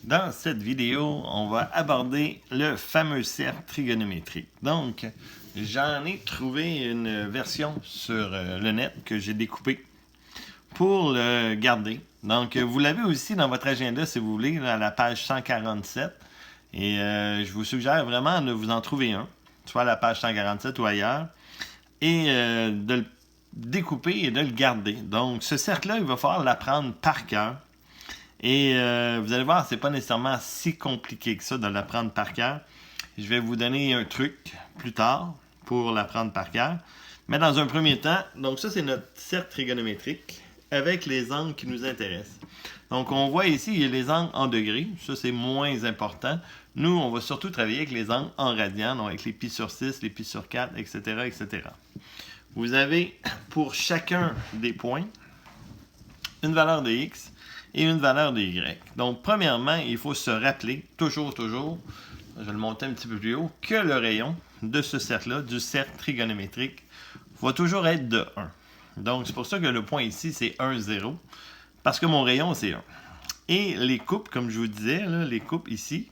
Dans cette vidéo, on va aborder le fameux cercle trigonométrique. Donc, j'en ai trouvé une version sur le net que j'ai découpée pour le garder. Donc, vous l'avez aussi dans votre agenda si vous voulez, à la page 147. Et je vous suggère vraiment de vous en trouver un, soit à la page 147 ou ailleurs, et de le découper et de le garder. Donc, ce cercle-là, il va falloir l'apprendre par cœur. Et vous allez voir, c'est pas nécessairement si compliqué que ça de l'apprendre par cœur. Je vais vous donner un truc plus tard pour l'apprendre par cœur. Mais dans un premier temps, donc ça c'est notre cercle trigonométrique avec les angles qui nous intéressent. Donc on voit ici, il y a les angles en degrés. Ça c'est moins important. Nous, on va surtout travailler avec les angles en radians, donc avec les pi sur 6, les pi sur 4, etc., etc. Vous avez pour chacun des points une valeur de x et une valeur de y. Donc, premièrement, il faut se rappeler, toujours, je vais le monter un petit peu plus haut, que le rayon de ce cercle-là, du cercle trigonométrique, va toujours être de 1. Donc, c'est pour ça que le point ici, c'est 1, 0, parce que mon rayon, c'est 1. Et les coupes, comme je vous disais, là, les coupes ici,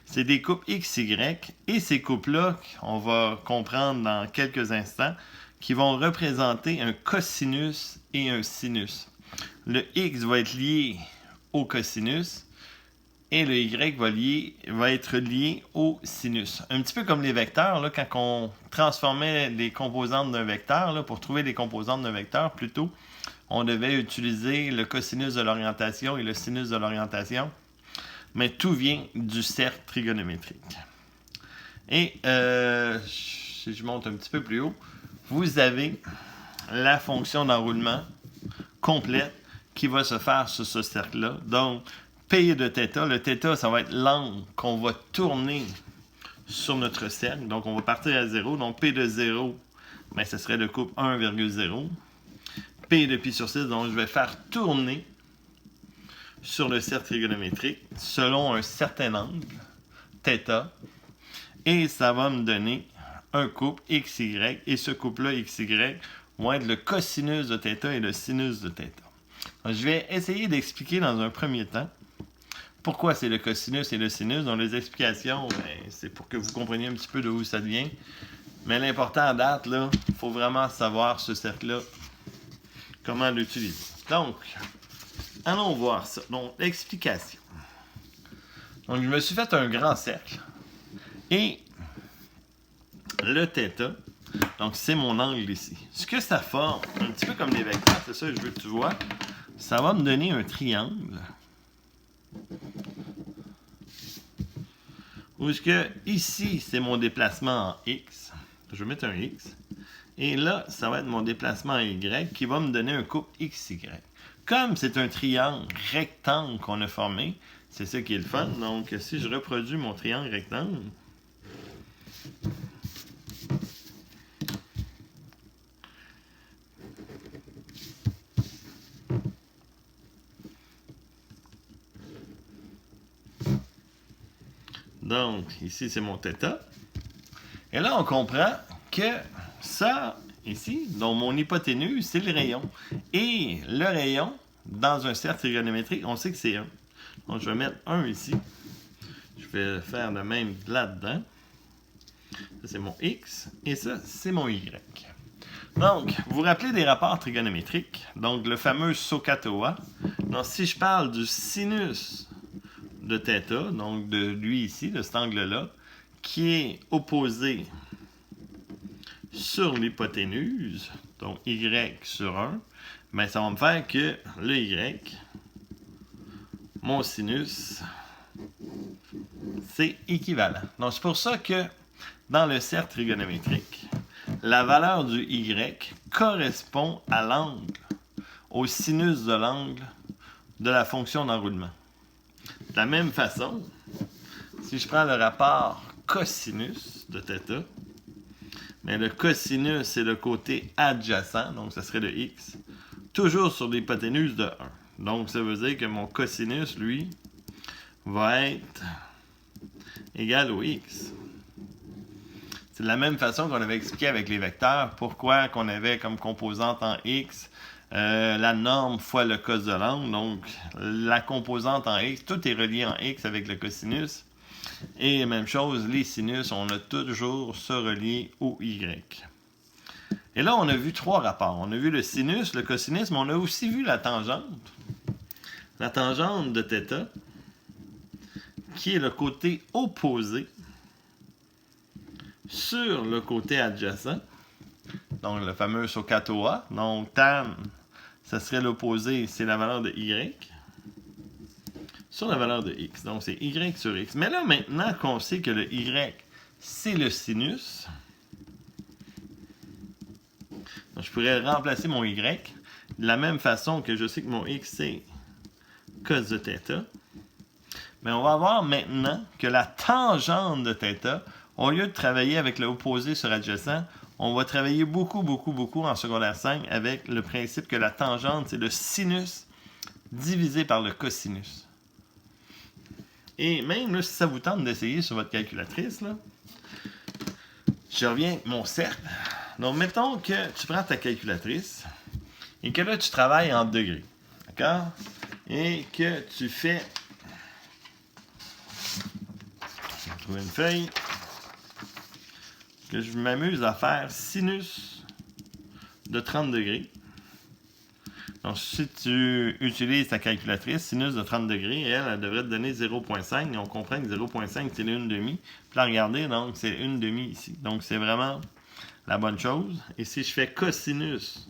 c'est des coupes x, y, et ces coupes-là, on va comprendre dans quelques instants, qui vont représenter un cosinus et un sinus. Le x va être lié au cosinus et le y va être lié au sinus. Un petit peu comme les vecteurs, là, quand on transformait les composantes d'un vecteur, là, pour trouver les composantes d'un vecteur, plutôt, on devait utiliser le cosinus de l'orientation et le sinus de l'orientation. Mais tout vient du cercle trigonométrique. Et si je monte un petit peu plus haut, vous avez la fonction d'enroulement complète qui va se faire sur ce cercle-là. Donc, P de θ, le θ, ça va être l'angle qu'on va tourner sur notre cercle. Donc, on va partir à 0. Donc, P de 0, ben, ce serait le couple 1,0. P de pi sur 6, donc je vais faire tourner sur le cercle trigonométrique selon un certain angle, θ, et ça va me donner un couple XY, et ce couple-là, XY, vont être le cosinus de θ et le sinus de θ. Donc, je vais essayer d'expliquer dans un premier temps pourquoi c'est le cosinus et le sinus. Donc, les explications, ben, c'est pour que vous compreniez un petit peu d'où ça vient. Mais l'important à date, là, il faut vraiment savoir ce cercle-là, comment l'utiliser. Donc, allons voir ça. Donc, l'explication. Donc, je me suis fait un grand cercle. Et le θ, donc c'est mon angle ici. Ce que ça forme, un petit peu comme les vecteurs, c'est ça que je veux que tu vois, ça va me donner un triangle. Où est-ce que ici, c'est mon déplacement en x. Je vais mettre un x. Et là, ça va être mon déplacement en y qui va me donner un couple xy. Comme c'est un triangle rectangle qu'on a formé, c'est ça qui est le fun. Donc, si je reproduis mon triangle rectangle, donc, ici, c'est mon θ. Et là, on comprend que ça, ici, donc mon hypoténuse, c'est le rayon. Et le rayon, dans un cercle trigonométrique, on sait que c'est 1. Donc, je vais mettre 1 ici. Je vais faire le même là-dedans. Ça, c'est mon x. Et ça, c'est mon y. Donc, vous vous rappelez des rapports trigonométriques? Donc, le fameux SOHCAHTOA. Donc, si je parle du sinus de θ, donc de lui ici, de cet angle-là, qui est opposé sur l'hypoténuse, donc y sur 1, bien, ça va me faire que le y, mon sinus, c'est équivalent. Donc, c'est pour ça que dans le cercle trigonométrique, la valeur du y correspond à l'angle, au sinus de l'angle de la fonction d'enroulement. De la même façon, si je prends le rapport cosinus de θ, mais le cosinus, c'est le côté adjacent, donc ce serait le x, toujours sur l'hypoténuse de 1. Donc, ça veut dire que mon cosinus, lui, va être égal au x. C'est de la même façon qu'on avait expliqué avec les vecteurs, pourquoi qu'on avait comme composante en x la norme fois le cos de l'angle. Donc, la composante en x, tout est relié en x avec le cosinus. Et même chose, les sinus, on a toujours se relier au y. Et là, on a vu 3 rapports. On a vu le sinus, le cosinus, mais on a aussi vu la tangente. La tangente de θ, qui est le côté opposé sur le côté adjacent. Donc, le fameux SOHCAHTOA. Donc, tan, ça serait l'opposé, c'est la valeur de y sur la valeur de x. Donc, c'est y sur x. Mais là, maintenant qu'on sait que le y, c'est le sinus, donc, je pourrais remplacer mon y de la même façon que je sais que mon x, c'est cos de θ. Mais on va voir maintenant que la tangente de θ, au lieu de travailler avec l'opposé sur adjacent, on va travailler beaucoup en secondaire 5 avec le principe que la tangente, c'est le sinus divisé par le cosinus. Et même là, si ça vous tente d'essayer sur votre calculatrice, là, je reviens avec mon cercle. Donc, mettons que tu prends ta calculatrice et que là, tu travailles en degrés. D'accord? Et que tu fais... Je vais trouver une feuille. Que je m'amuse à faire sinus de 30 degrés. Donc, si tu utilises ta calculatrice, sinus de 30 degrés, elle devrait te donner 0,5. Et on comprend que 0,5, c'est le 1,5. Puis là, regardez, donc, c'est 1,5 ici. Donc, c'est vraiment la bonne chose. Et si je fais cosinus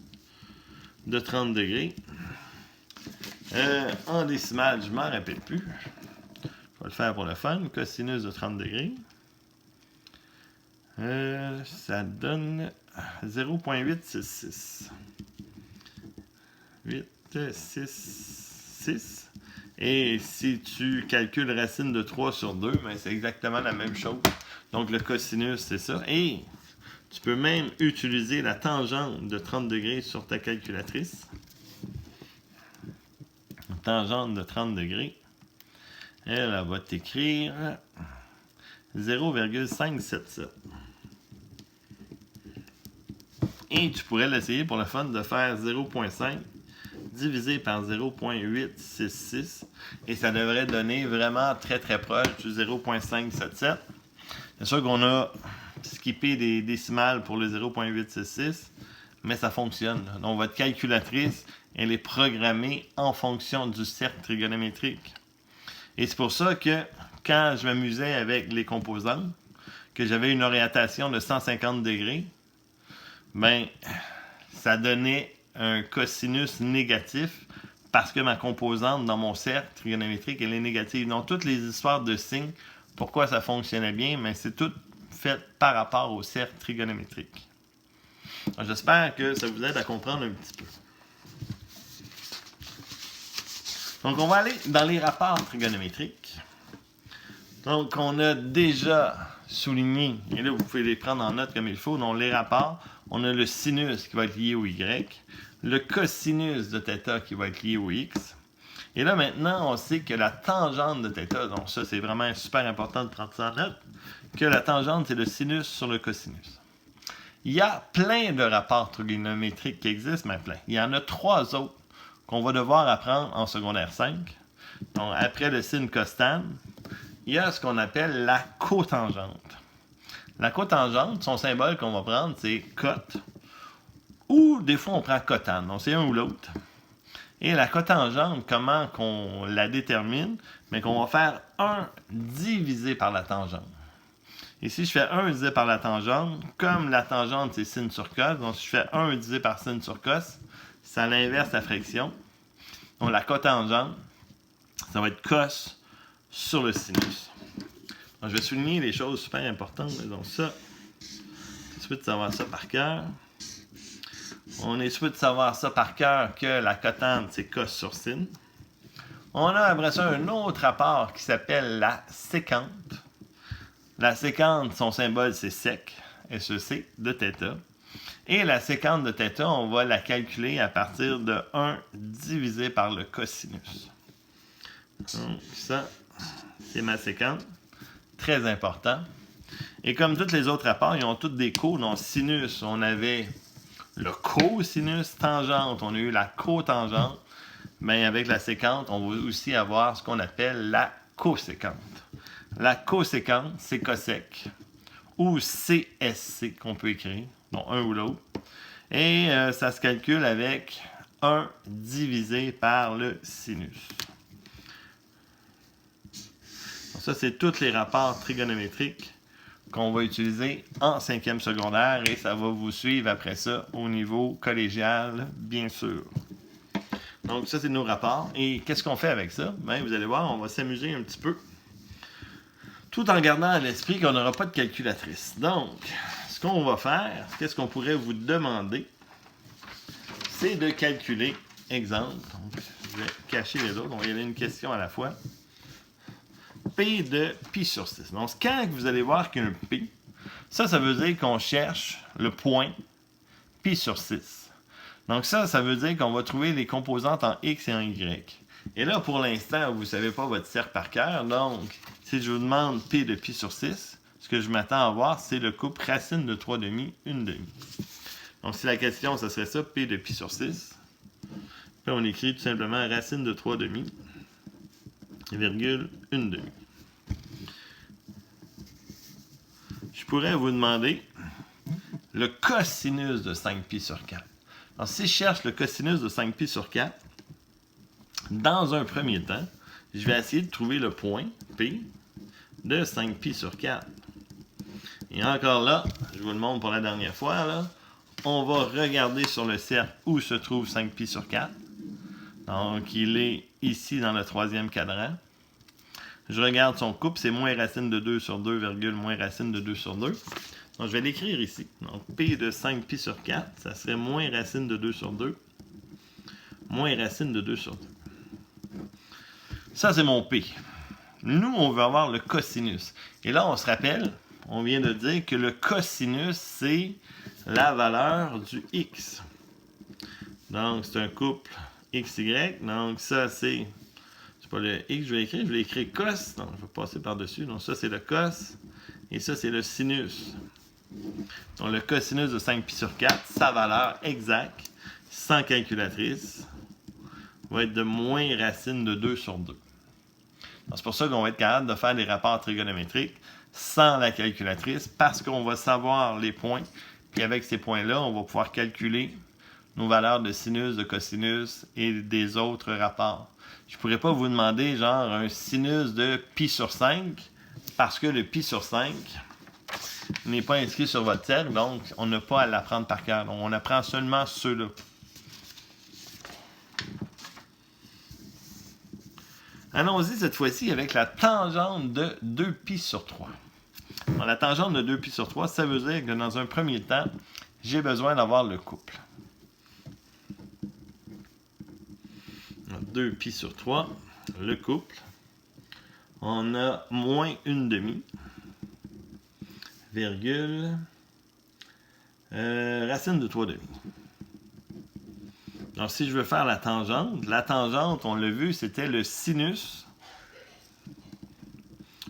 de 30 degrés, en décimale, je ne m'en rappelle plus. Je vais le faire pour le fun. Cosinus de 30 degrés. Ça donne 0,866. 866. Et si tu calcules racine de 3 sur 2, ben c'est exactement la même chose. Donc le cosinus, c'est ça. Et tu peux même utiliser la tangente de 30 degrés sur ta calculatrice. Tangente de 30 degrés. Elle va t'écrire 0,577. Et tu pourrais l'essayer pour le fun de faire 0,5 divisé par 0,866 et ça devrait donner vraiment très proche du 0,577. C'est sûr qu'on a skippé des décimales pour le 0,866, mais ça fonctionne. Donc votre calculatrice, elle est programmée en fonction du cercle trigonométrique. Et c'est pour ça que quand je m'amusais avec les composantes, que j'avais une orientation de 150 degrés, ben, ça donnait un cosinus négatif parce que ma composante dans mon cercle trigonométrique, elle est négative. Donc, toutes les histoires de signes, pourquoi ça fonctionnait bien, mais c'est tout fait par rapport au cercle trigonométrique. J'espère que ça vous aide à comprendre un petit peu. Donc, on va aller dans les rapports trigonométriques. Donc, on a déjà souligné, et là, vous pouvez les prendre en note comme il faut, donc les rapports, on a le sinus qui va être lié au y, le cosinus de θ qui va être lié au x, et là, maintenant, on sait que la tangente de θ, donc ça, c'est vraiment super important de prendre ça en note, que la tangente, c'est le sinus sur le cosinus. Il y a plein de rapports trigonométriques qui existent, mais plein. Il y en a 3 autres qu'on va devoir apprendre en secondaire 5. Donc, après le sin costan, il y a ce qu'on appelle la cotangente. La cotangente, son symbole qu'on va prendre, c'est cot. Ou des fois, on prend cotan. Donc, c'est un ou l'autre. Et la cotangente, comment qu'on la détermine? Mais qu'on va faire 1 divisé par la tangente. Et si je fais 1 divisé par la tangente, comme la tangente, c'est sin sur cos, donc si je fais 1 divisé par sin sur cos, ça l'inverse la fraction. Donc, la cotangente, ça va être cos sur le sinus. Donc, je vais souligner les choses super importantes. Donc ça, c'est supposé de savoir ça par cœur. On est supposé de savoir ça par cœur que la cotante, c'est cos sur sin. On a après ça un autre rapport qui s'appelle la sécante. La sécante, son symbole, c'est sec, SEC, de θ. Et la sécante de θ, on va la calculer à partir de 1 divisé par le cosinus. Donc ça, c'est ma sécante. Très important. Et comme tous les autres rapports, ils ont tous des cours. Donc sinus, on avait le cosinus, tangente, on a eu la cotangente. Mais avec la séquente, on va aussi avoir ce qu'on appelle la coséquente. La coséquente, c'est cosec ou CSC qu'on peut écrire, donc un ou l'autre. Et ça se calcule avec 1 divisé par le sinus. Donc ça, c'est tous les rapports trigonométriques qu'on va utiliser en 5e secondaire et ça va vous suivre après ça au niveau collégial, bien sûr. Donc ça, c'est nos rapports. Et qu'est-ce qu'on fait avec ça? Bien, vous allez voir, on va s'amuser un petit peu tout en gardant à l'esprit qu'on n'aura pas de calculatrice. Donc, ce qu'on va faire, qu'est-ce qu'on pourrait vous demander, c'est de calculer, exemple, donc, je vais cacher les autres, on va y aller une question à la fois. P de pi sur 6. Donc, quand vous allez voir qu'il y a un P, ça veut dire qu'on cherche le point pi sur 6. Donc ça veut dire qu'on va trouver les composantes en X et en Y. Et là, pour l'instant, vous ne savez pas votre cercle par cœur. Donc, si je vous demande P de pi sur 6, ce que je m'attends à voir, c'est le couple racine de 3 demi, 1 demi. Donc, si la question, ça serait ça, P de pi sur 6. Puis on écrit tout simplement racine de 3 demi, virgule 1 demi. Je pourrais vous demander le cosinus de 5pi sur 4. Alors, si je cherche le cosinus de 5pi sur 4, dans un premier temps, je vais essayer de trouver le point P de 5pi sur 4. Et encore là, je vous le montre pour la dernière fois, là, on va regarder sur le cercle où se trouve 5pi sur 4. Donc, il est ici dans le 3e cadran. Je regarde son couple, c'est moins racine de 2 sur 2, virgule moins racine de 2 sur 2. Donc, je vais l'écrire ici. Donc, P de 5pi sur 4, ça serait moins racine de 2 sur 2, moins racine de 2 sur 2. Ça, c'est mon P. Nous, on veut avoir le cosinus. Et là, on se rappelle, on vient de dire que le cosinus, c'est la valeur du X. Donc, c'est un couple XY. Donc, ça, c'est pas le X, je vais écrire cos. Donc, je vais passer par-dessus. Donc, ça, c'est le cos. Et ça, c'est le sinus. Donc, le cosinus de 5pi sur 4, sa valeur exacte, sans calculatrice, va être de moins racine de 2 sur 2. C'est pour ça qu'on va être capable de faire des rapports trigonométriques sans la calculatrice, parce qu'on va savoir les points. Puis avec ces points-là, on va pouvoir calculer nos valeurs de sinus, de cosinus et des autres rapports. Je ne pourrais pas vous demander genre un sinus de pi sur 5, parce que le pi sur 5 n'est pas inscrit sur votre cercle, donc on n'a pas à l'apprendre par cœur. Donc on apprend seulement ceux-là. Allons-y cette fois-ci avec la tangente de 2pi sur 3. Donc, la tangente de 2pi sur 3, ça veut dire que dans un premier temps, j'ai besoin d'avoir le couple. 2pi sur 3, le couple. On a moins 1 demi, virgule, racine de 3 demi. Donc, si je veux faire la tangente, on l'a vu, c'était le sinus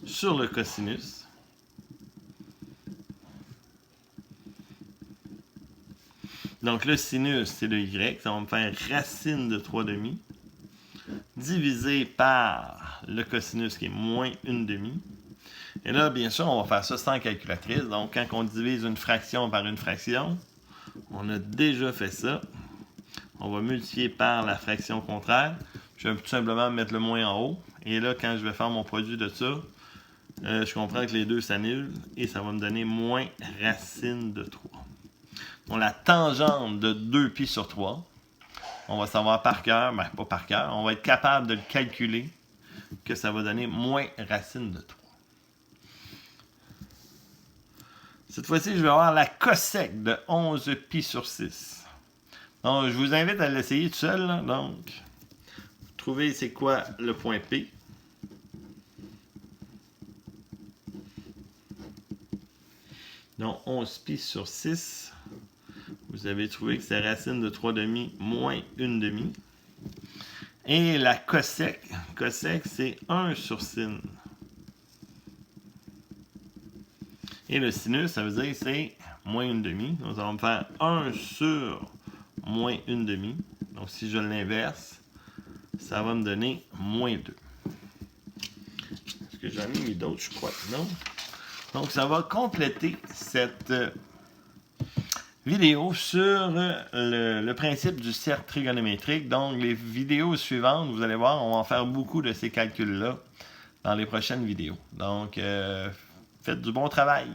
sur le cosinus. Donc, le sinus, c'est le Y. Ça va me faire racine de 3 demi divisé par le cosinus qui est moins 1 demi. Et là, bien sûr, on va faire ça sans calculatrice. Donc, quand on divise une fraction par une fraction, on a déjà fait ça. On va multiplier par la fraction contraire. Je vais tout simplement mettre le moins en haut. Et là, quand je vais faire mon produit de ça, je comprends que les deux s'annulent et ça va me donner moins racine de 3. Donc, la tangente de 2pi sur 3, on va savoir par cœur, ben pas par cœur, on va être capable de le calculer, que ça va donner moins racine de 3. Cette fois-ci, je vais avoir la cosec de 11pi sur 6. Donc, je vous invite à l'essayer tout seul. Là. Donc, trouvez c'est quoi le point P. Donc, 11pi sur 6. Vous avez trouvé que c'est racine de 3 demi moins 1 demi. Et la cosec, c'est 1 sur sin. Et le sinus, ça veut dire que c'est moins 1/2. Donc, ça va me faire 1 sur moins 1/2. Donc, si je l'inverse, ça va me donner moins 2. Est-ce que j'en ai mis d'autres? Je crois que non. Donc, ça va compléter cette vidéo sur le principe du cercle trigonométrique. Donc, les vidéos suivantes, vous allez voir, on va en faire beaucoup de ces calculs-là dans les prochaines vidéos. Donc, faites du bon travail!